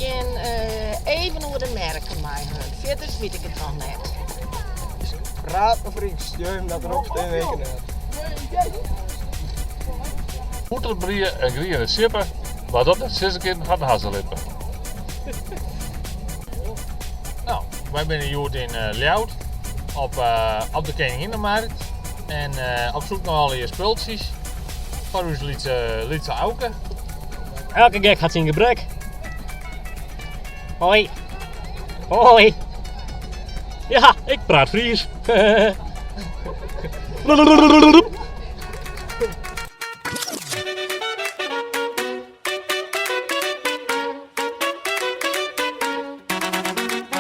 geen even hoe de merken mij hun. Verder weet ik het nog net. Praat me Fries, je hem dat erop steen weken. Moederbrieën en grieën schippen, maar dat is 6 keer van de hazelippen. Nou, wij zijn hier in Ljout op de Koninginnenmarkt en op zoek naar alle je spultjes voor ons lietse auken. Elke gek had zijn gebrek. Hoi. Hoi. Ja, ik praat Fries.